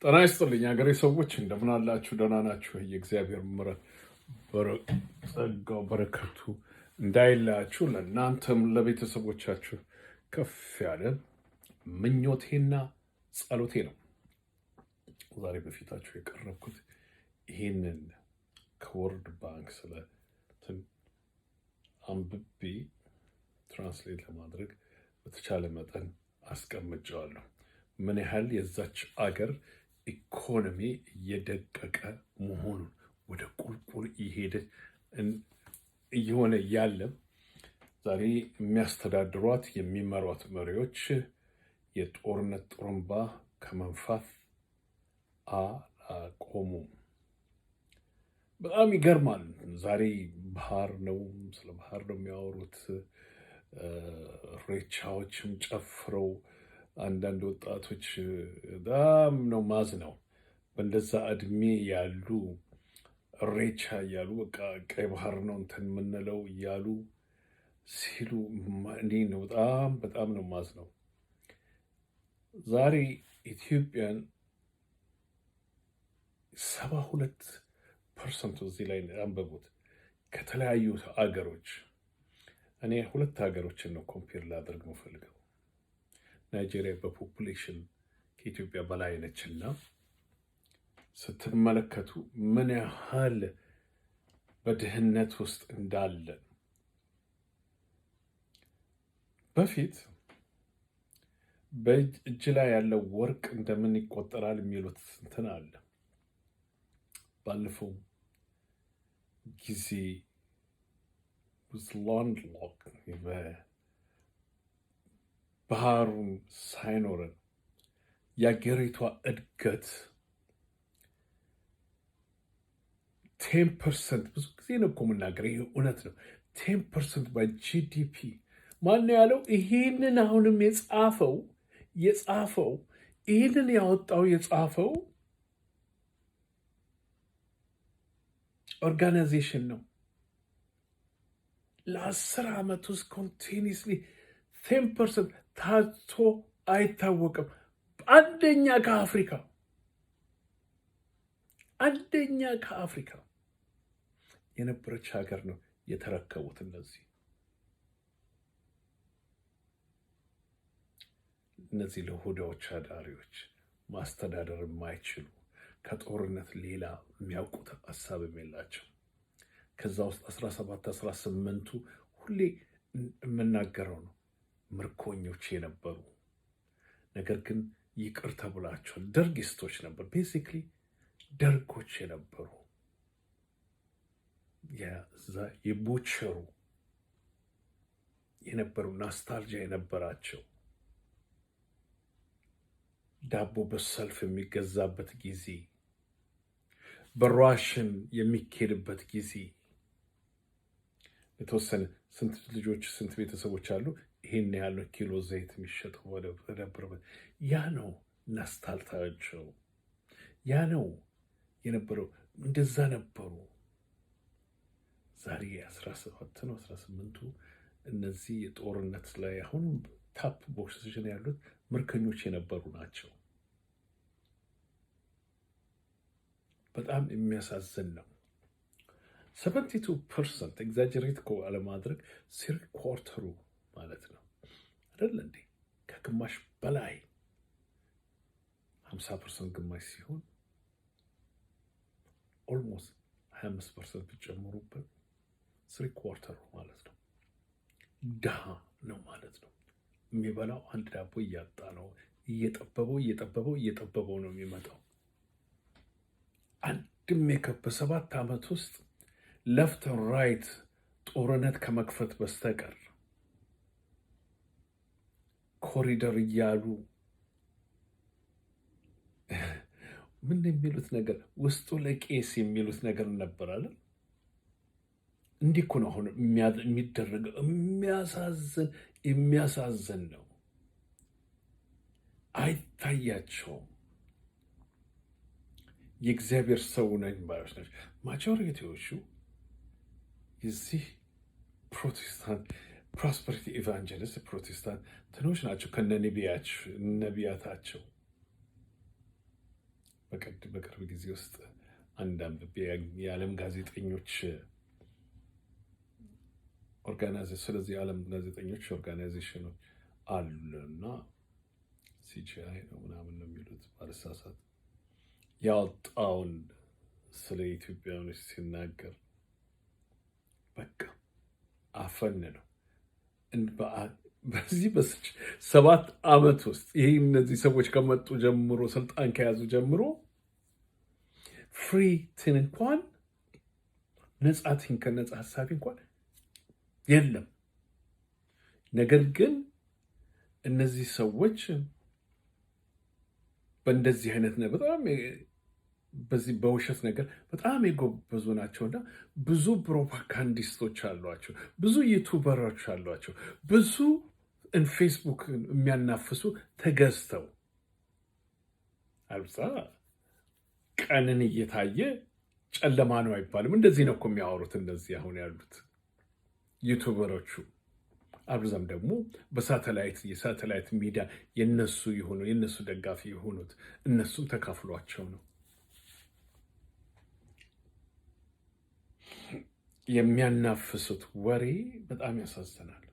ጤና ይስጥልኝ ሀገሬ ሰዎች እንደምን አላችሁ? ደህና ናችሁ? የእግዚአብሔር ምሕረት ጸጋው በረከቱ እንዳይለያችሁ ለእናንተም ለቤተሰቦቻችሁ ከፍ ያለ ምኞቴና ጸሎቴ ነው። ዛሬ በፊታችሁ የቀረብኩት ይህንን ከወርልድ ባንክ ስለ አንብቤ ትራንስሌት ለማድረግ በተቻለ መጠን አስቀምጨዋለሁ። ምን ያህል የዛች አገር ኢኮኖሚ እየደቀቀ መሆኑን ወደ ቁልቁል እየሆነ ያለ ዛሬ የሚያስተዳድሯት የሚመሯት መሪዎች የጦርነት ጥሩምባ ከመንፋት አላቆሙም። በጣም ይገርማል። ዛሬ ባህር ነው፣ ስለ ባህር ነው የሚያወሩት። ሬቻዎችም ጨፍረው አንዳንድ ወጣቶች በጣም ነው ማዝ ነው በእንደዛ እድሜ ያሉ ሬቻ እያሉ በቃ ቀይ ባህር ነው እንትን የምንለው እያሉ ሲሉ እኔ ነው በጣም ነው ማዝ ነው። ዛሬ ኢትዮጵያን 72% እዚህ ላይ አንበቡት ከተለያዩ አገሮች። እኔ ሁለት ሀገሮችን ነው ኮምፔር ላደርግ የምፈልገው። ናይጄሪያ በፖፑሌሽን ከኢትዮጵያ በላይ ነችና ስትመለከቱ ምን ያህል በድህነት ውስጥ እንዳለ። በፊት በእጅ ላይ ያለው ወርቅ እንደምን ይቆጠራል የሚሉት እንትን አለ። ባለፈው ጊዜ ላንድሎክ ባህሩን ሳይኖረን የአገሪቷ እድገት 10%፣ ብዙ ጊዜ ነው እኮ የምናገረው፣ ይህ እውነት ነው። 10% በጂዲፒ ማነው ያለው? ይህንን አሁንም የጻፈው ይህንን ያወጣው የጻፈው ኦርጋናይዜሽን ነው። ለ10 ዓመት ውስጥ ኮንቲኒስሊ 10% ታቶ አይታወቅም። አንደኛ ከአፍሪካ የነበረች ሀገር ነው የተረከቡት። እነዚህ ለሆዳዎች አዳሪዎች ማስተዳደር የማይችሉ ከጦርነት ሌላ የሚያውቁት ሀሳብም የላቸው። ከዛ ውስጥ 17-18ቱ ሁሌ የምናገረው ነው ምርኮኞች የነበሩ፣ ነገር ግን ይቅር ተብላቸዋል። ደርጊስቶች ነበር፣ ቤሲክሊ ደርጎች የነበሩ የቦቸሩ የነበሩ ናስታልጂያ የነበራቸው ዳቦ በሰልፍ የሚገዛበት ጊዜ፣ በራሽን የሚኬድበት ጊዜ የተወሰነ ስንት ልጆች ስንት ቤተሰቦች አሉ፣ ይሄን ያለው ኪሎ ዘይት የሚሸጠው ወደነበረበት ያ ነው ናስታልታቸው፣ ያ ነው የነበረው። እንደዛ ነበሩ። ዛሬ 17 ነው 18ቱ እነዚህ የጦርነት ላይ አሁን ታፕ ፖዚሽን ያሉት ምርኮኞች የነበሩ ናቸው። በጣም የሚያሳዝን ነው። 72% ኤግዛጀሬት እኮ አለማድረግ 3/4 ማለት ነው አይደል እንዴ? ከግማሽ በላይ 50% ግማሽ ሲሆን ኦልሞስት 25% ብጨምሩበት 3/4 ማለት ነው። ድሃ ነው ማለት ነው። የሚበላው አንድ ዳቦ እያጣ ነው። እየጠበበው ነው የሚመጣው። አንድም በ7 ዓመት ውስጥ ለፍት ራይት ጦርነት ከመክፈት በስተቀር ኮሪደር እያሉ ምን የሚሉት ነገር ውስጡ ለቄስ የሚሉት ነገር ነበር አለ። እንዲህ እኮ ነው አሁን የሚደረገው። የሚያሳዝን ነው። አይታያቸውም። የእግዚአብሔር ሰው ነኝ ባዮች ናቸው ማጆሪቲዎቹ። የዚህ ፕሮቴስታንት ፕሮስፐሪቲ ኢቫንጀሊስት ፕሮቴስታንት ትኖች ናቸው ከነ ነቢያታቸው። በቅርብ ጊዜ ውስጥ አንድ የዓለም ጋዜጠኞች ስለዚህ የዓለም ጋዜጠኞች ኦርጋናይዜሽኖች አሉና ሲጂአይ ነው ምናምን ነው የሚሉት ባለሳሳት ያወጣውን ስለ ኢትዮጵያውያኖች ሲናገር በቃ አፈን ነው። በዚህ 7 ዓመት ውስጥ ይህ እነዚህ ሰዎች ከመጡ ጀምሮ ስልጣን ከያዙ ጀምሮ ፍሪትን እንኳን ነጻትን ከነጻ ሀሳቢ እንኳን የለም። ነገር ግን እነዚህ ሰዎች በእንደዚህ አይነት በጣም በዚህ በውሸት ነገር በጣም የጎበዙ ናቸውና ብዙ ፕሮፓጋንዲስቶች አሏቸው፣ ብዙ ዩቱበሮች አሏቸው፣ ብዙ ፌስቡክ የሚያናፍሱ ተገዝተው አልብሳ ቀንን እየታየ ጨለማ ነው አይባልም። እንደዚህ ነው እኮ የሚያወሩት እንደዚህ አሁን ያሉት ዩቱበሮቹ። አብዛም ደግሞ የሳተላይት ሚዲያ የነሱ የሆኑ የነሱ ደጋፊ የሆኑት እነሱም ተካፍሏቸው ነው። የሚያናፍሱት ወሬ በጣም ያሳዝናል።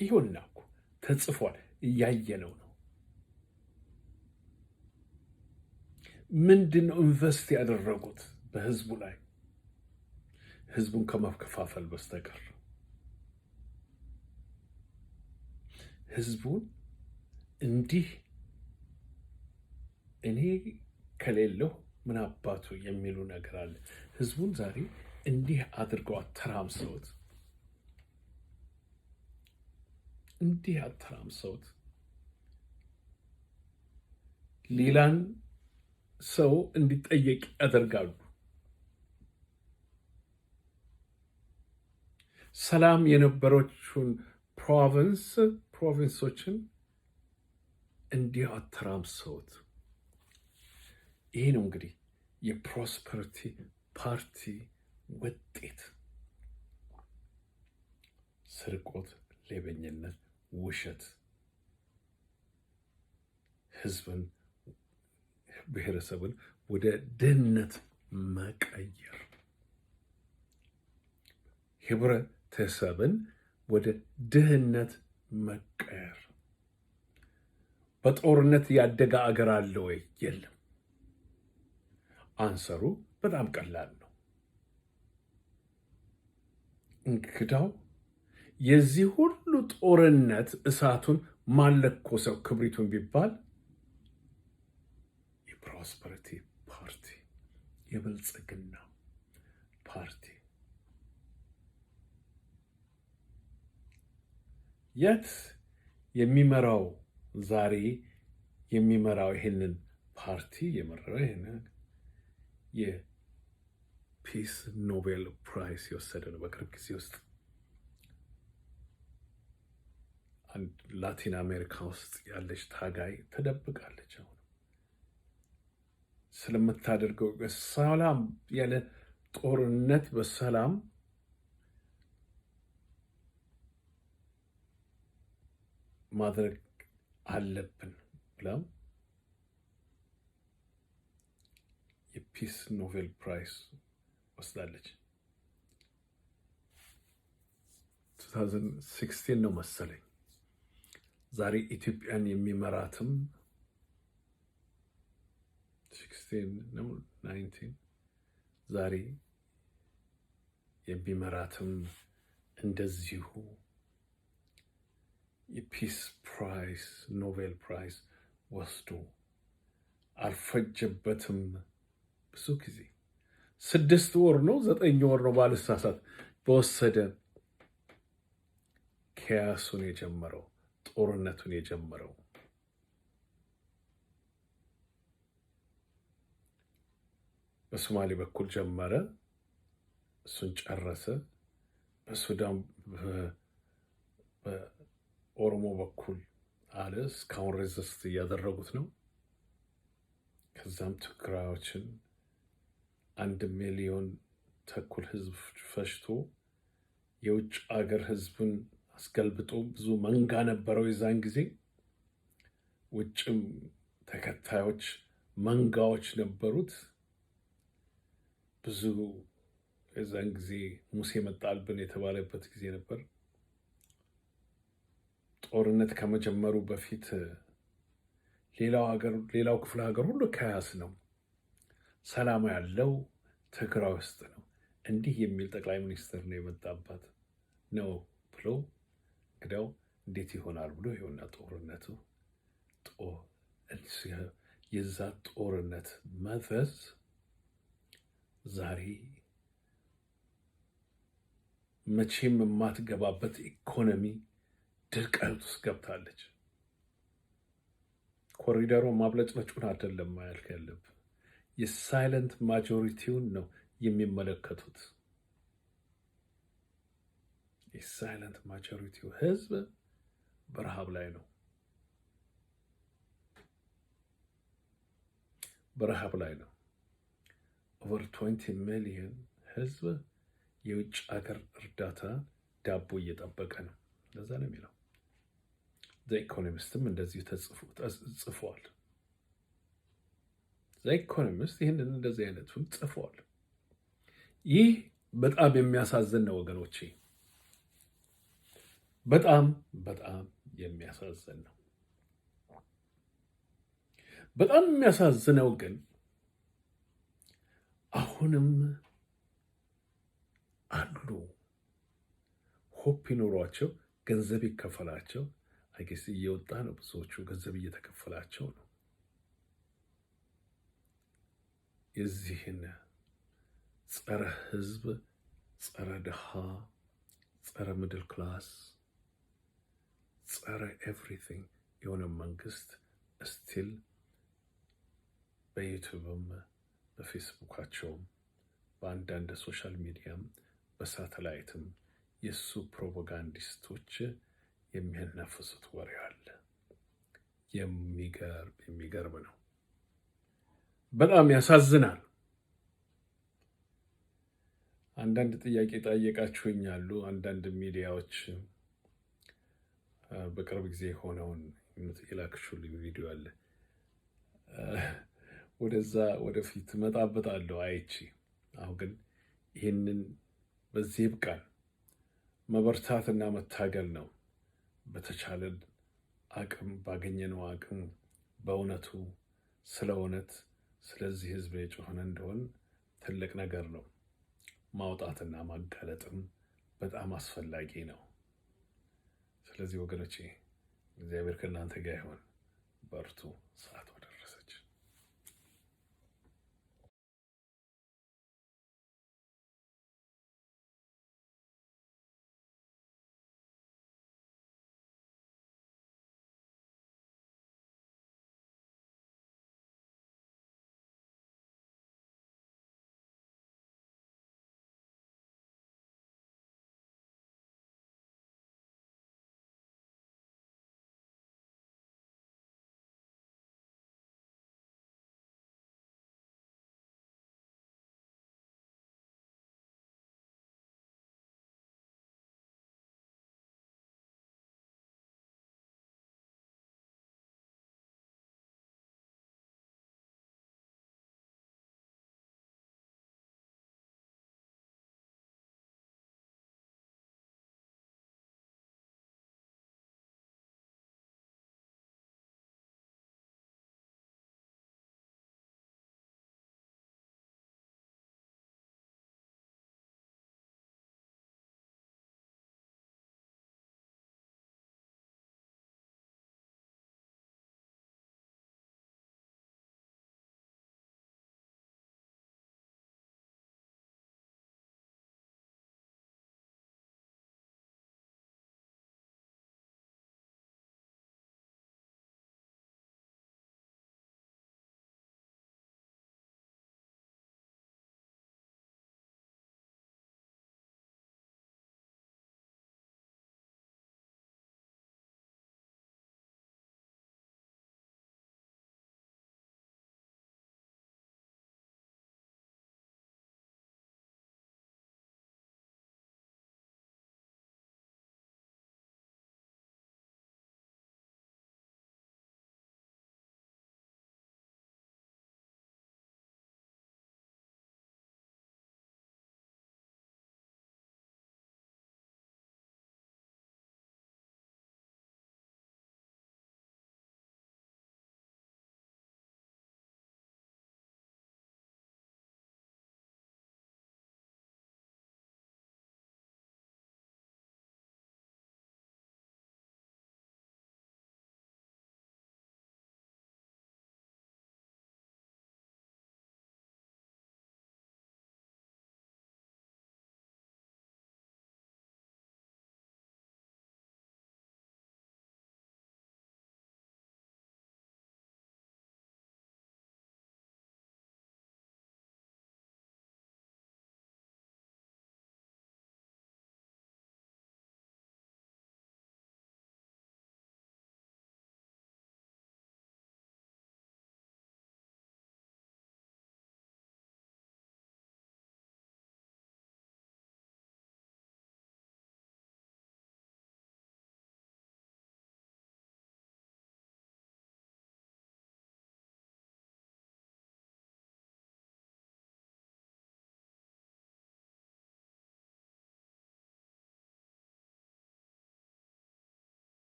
ይሁንና እኮ ተጽፏል፣ እያየነው ነው። ምንድን ነው ኢንቨስት ያደረጉት በህዝቡ ላይ ህዝቡን ከማከፋፈል በስተቀር? ህዝቡን እንዲህ እኔ ከሌለሁ ምን አባቱ የሚሉ ነገር አለ። ህዝቡን ዛሬ እንዲህ አድርገው አተራምሰውት ሌላን ሰው እንዲጠየቅ ያደርጋሉ። ሰላም የነበረችውን ፕሮቪንሶችን እንዲህ አተራምሰውት። ይሄ ነው እንግዲህ የፕሮስፐሪቲ ፓርቲ ውጤት። ስርቆት፣ ሌበኝነት፣ ውሸት፣ ህዝብን ብሔረሰብን ወደ ድህነት መቀየር፣ ህብረተሰብን ወደ ድህነት መቀየር። በጦርነት ያደገ አገር አለ ወይ? የለም። አንሰሩ በጣም ቀላል ነው። እንግዳው የዚህ ሁሉ ጦርነት እሳቱን ማለኮሰው ክብሪቱን ቢባል የፕሮስፐሪቲ ፓርቲ፣ የብልጽግና ፓርቲ የት የሚመራው ዛሬ የሚመራው ይህንን ፓርቲ የመራው ይህንን የፒስ ኖቤል ፕራይስ የወሰደ ነው። በቅርብ ጊዜ ውስጥ አንድ ላቲን አሜሪካ ውስጥ ያለች ታጋይ ተደብቃለች። አሁን ስለምታደርገው ሰላም ያለ ጦርነት በሰላም ማድረግ አለብን ብላም የፒስ ኖቤል ፕራይስ ወስዳለች። 2016 ነው መሰለኝ። ዛሬ ኢትዮጵያን የሚመራትም 16 ነው 19 ዛሬ የሚመራትም እንደዚሁ የፒስ ፕራይስ ኖቤል ፕራይስ ወስዶ አልፈጀበትም። ብዙ ጊዜ 6 ወር ነው 9 ወር ነው ባልሳሳት በወሰደ ኬያሱን የጀመረው ጦርነቱን የጀመረው በሶማሌ በኩል ጀመረ፣ እሱን ጨረሰ። በሱዳን በኦሮሞ በኩል አለ። እስካሁን ሬዚስት እያደረጉት ነው። ከዛም ትግራዮችን 1 ሚሊዮን ተኩል ህዝብ ፈጅቶ የውጭ አገር ህዝብን አስገልብጦ ብዙ መንጋ ነበረው የዛን ጊዜ። ውጭም ተከታዮች መንጋዎች ነበሩት። ብዙ የዛን ጊዜ ሙሴ መጣልብን የተባለበት ጊዜ ነበር። ጦርነት ከመጀመሩ በፊት ሌላው ክፍለ ሀገር ሁሉ ከያስ ነው፣ ሰላም ያለው ትግራይ ውስጥ ነው። እንዲህ የሚል ጠቅላይ ሚኒስትር ነው የመጣባት ነው ብሎ እንግዲያው እንዴት ይሆናል ብሎ ይሆና ጦርነቱ የዛ ጦርነት መዘዝ ዛሬ መቼም የማትገባበት ኢኮኖሚ ድርቀት ውስጥ ገብታለች። ኮሪደሩ ማብለጭለጩን አይደለም ማያልክ ያለብህ፣ የሳይለንት ማጆሪቲውን ነው የሚመለከቱት። የሳይለንት ማጆሪቲው ህዝብ በረሃብ ላይ ነው፣ በረሃብ ላይ ነው። ኦቨር 20 ሚሊዮን ህዝብ የውጭ ሀገር እርዳታ ዳቦ እየጠበቀ ነው። እንደዛ ነው የሚለው። ዘኢኮኖሚስትም እንደዚሁ ጽፏል። ዘኢኮኖሚስት ይህንን እንደዚህ አይነቱን ጽፏል። ይህ በጣም የሚያሳዝን ነው ወገኖቼ፣ በጣም በጣም የሚያሳዝን ነው። በጣም የሚያሳዝነው ግን አሁንም አሉ ሆፕ ይኖሯቸው ገንዘብ ይከፈላቸው አይገስ እየወጣ ነው። ብዙዎቹ ገንዘብ እየተከፈላቸው ነው። የዚህን ጸረ ህዝብ፣ ጸረ ድሃ፣ ጸረ ሚድል ክላስ፣ ጸረ ኤቭሪቲንግ የሆነ መንግስት ስቲል በዩቲዩብም በፌስቡካቸውም በአንዳንድ ሶሻል ሚዲያም በሳተላይትም የሱ ፕሮፓጋንዲስቶች የሚያናፍሱት ወሬ አለ። የሚገርም ነው። በጣም ያሳዝናል። አንዳንድ ጥያቄ ጠየቃችሁኛሉ። አንዳንድ ሚዲያዎች በቅርብ ጊዜ ሆነውን የላክሹልኝ ቪዲዮ አለ። ወደዛ ወደፊት እመጣበታለሁ አይቺ። አሁን ግን ይህንን በዚህ ይብቃል። መበርታትና መታገል ነው። በተቻለን አቅም ባገኘነው አቅም በእውነቱ ስለ እውነት ስለዚህ ህዝብ የጮህን እንደሆን ትልቅ ነገር ነው። ማውጣትና ማጋለጥም በጣም አስፈላጊ ነው። ስለዚህ ወገኖቼ እግዚአብሔር ከእናንተ ጋር ይሁን። በርቱ። ሰዓት